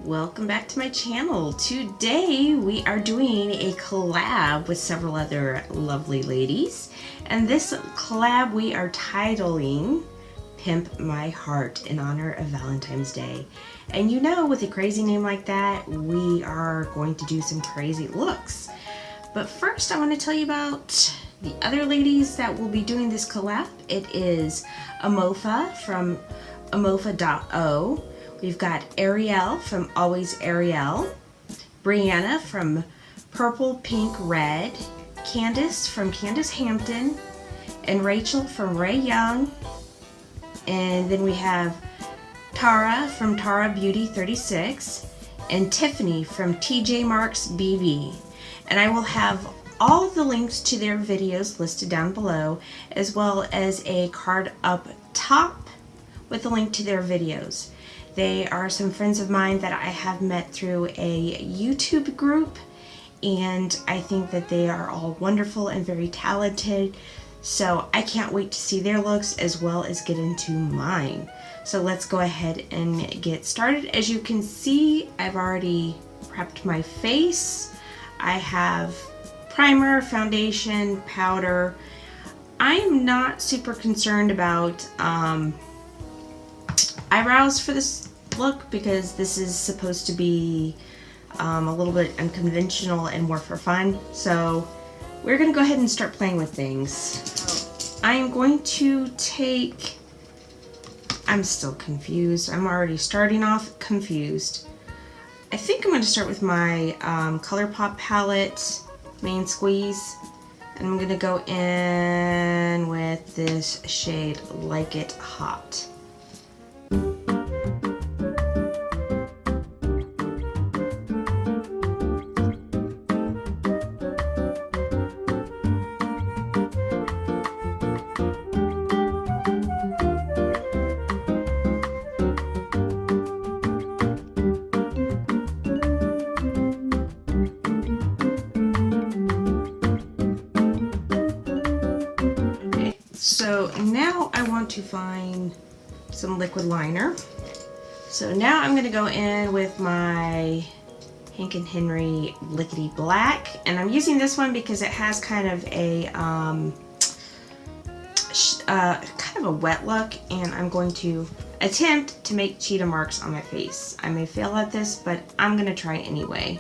Welcome back to my channel. Today we are doing a collab with several other lovely ladies, and this collab we are titling Pimp My Heart in honor of Valentine's Day. And you know, with a crazy name like that, we are going to do some crazy looks. But first I want to tell you about the other ladies that will be doing this collab. It is Amofa from Amofa.O. We've got Arielle from Always Arielle, Brianna from PurplePinkRed, Candace from Candace Hampton, and Rachael from Rae Young. And then we have Tara from Tara Beauty 36 and Tiffanie from TJMarksBB. And I will have all the links to their videos listed down below, as well as a card up top with a link to their videos. They are some friends of mine that I have met through a YouTube group, and I think that they are all wonderful and very talented. So I can't wait to see their looks as well as get into mine. So let's go ahead and get started. As you can see, I've already prepped my face. I have primer, foundation, powder. I am not super concerned about eyebrows for this look because this is supposed to be a little bit unconventional and more for fun. So we're gonna go ahead and start playing with things. I am going to take, I'm still confused. I'm already starting off confused. I think I'm going to start with my ColourPop palette, Main Squeeze, and I'm going to go in with this shade Like It Hot. So now I want to find some liquid liner. So now I'm going to go in with my Hank & Henry Lickety Black, and I'm using this one because it has kind of a wet look, and I'm going to attempt to make cheetah marks on my face. I may fail at this, but I'm going to try anyway.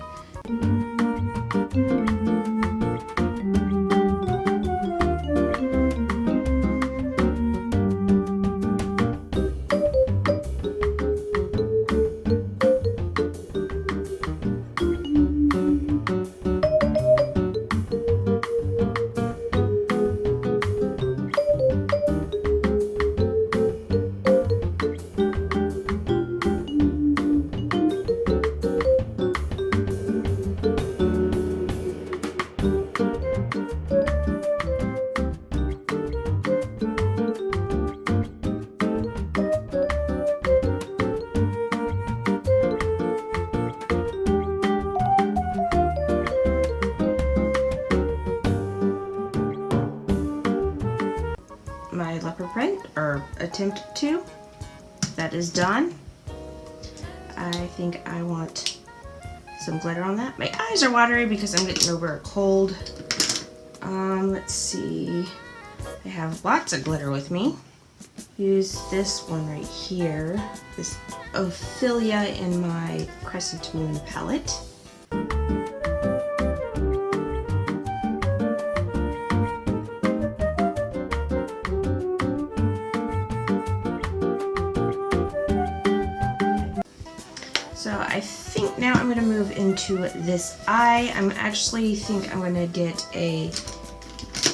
My leopard print, or attempt to, that is done. I think I want some glitter on that. My eyes are watery because I'm getting over a cold. Let's see, I have lots of glitter with me. Use this one right here, this Ophelia in my Crescent Moon palette. So I think now I'm going to move into this eye. I'm actually think I'm going to get a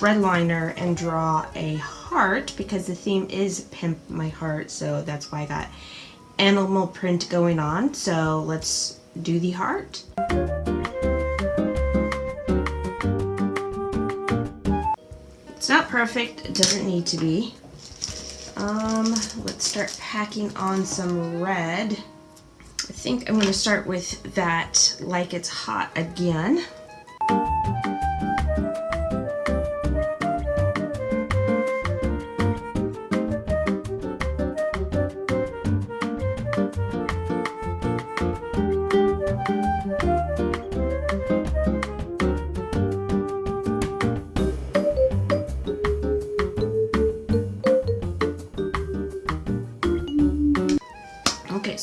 red liner and draw a heart because the theme is Pimp My Heart. So that's why I got animal print going on. So let's do the heart. It's not perfect. It doesn't need to be. Let's start packing on some red. I think I'm going to start with that Like It's Hot again.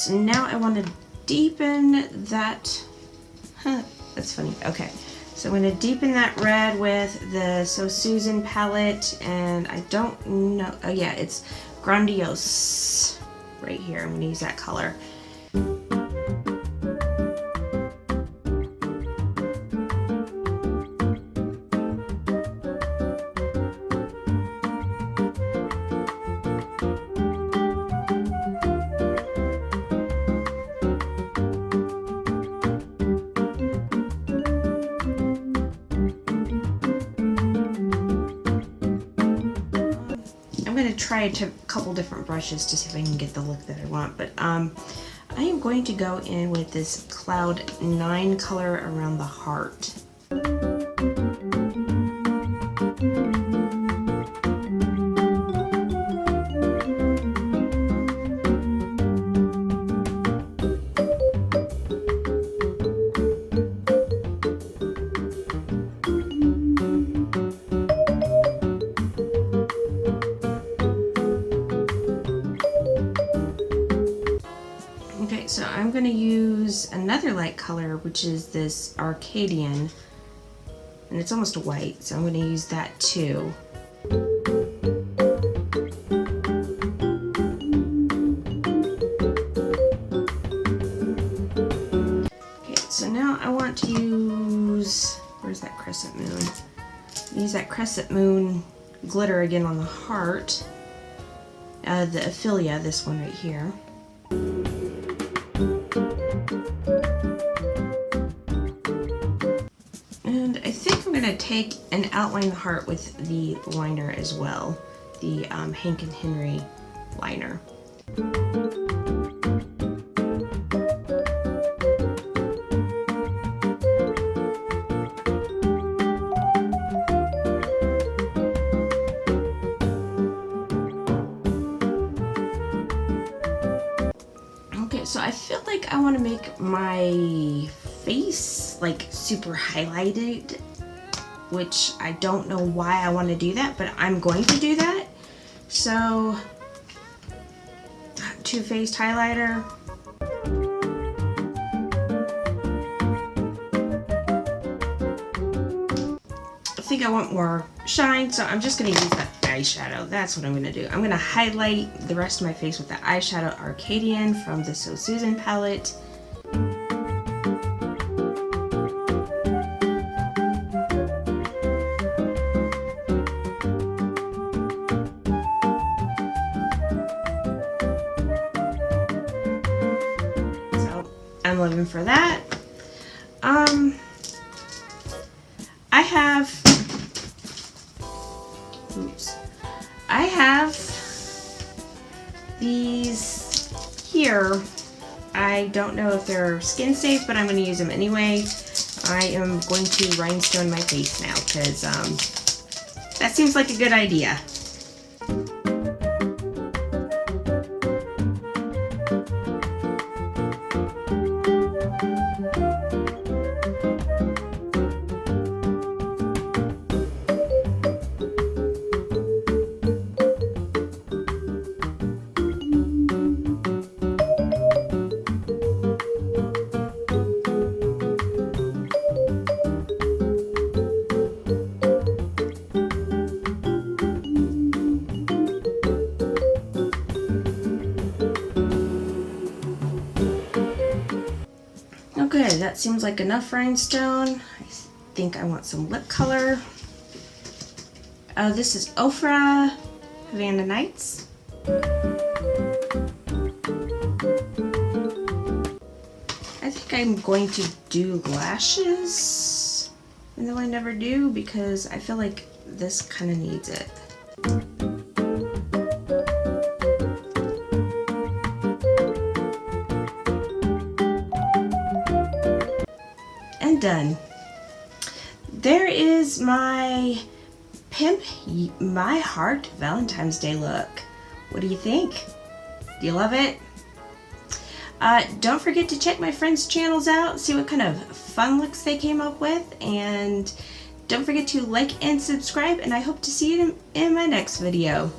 so now I want to deepen that. That's funny. Okay, so I'm going to deepen that red with the So Susan palette, and I don't know. Oh yeah, it's Grandiose right here. I'm going to use that color. Try a couple different brushes to see if I can get the look that I want, but I am going to go in with this Cloud 9 color around the heart. So I'm going to use another light color, which is this Arcadian, and it's almost white, so I'm going to use that too. Okay, so now I want to use, where's that crescent moon? Use that crescent moon glitter again on the heart, the Athia, this one right here. And I think I'm going to take and outline the heart with the liner as well, the Hank and Henry liner. Okay, so I feel like I want to make my face like super highlighted, which I don't know why I want to do that, but I'm going to do that. So, Too Faced highlighter. I think I want more shine, so I'm just going to use that eyeshadow. That's what I'm going to do. I'm going to highlight the rest of my face with the eyeshadow Arcadian from the So Susan palette. I'm living for that. I have these here. I don't know if they're skin safe, but I'm going to use them anyway. I am going to rhinestone my face now because that seems like a good idea. Okay, that seems like enough rhinestone. I think I want some lip color. This is Ofra Havana Nights. I think I'm going to do lashes, even though I never do, because I feel like this kind of needs it. Done. There is my Pimp My Heart Valentine's Day look. What do you think? Do you love it? Don't forget to check my friends' channels out, see what kind of fun looks they came up with, and don't forget to like and subscribe, and I hope to see you in my next video.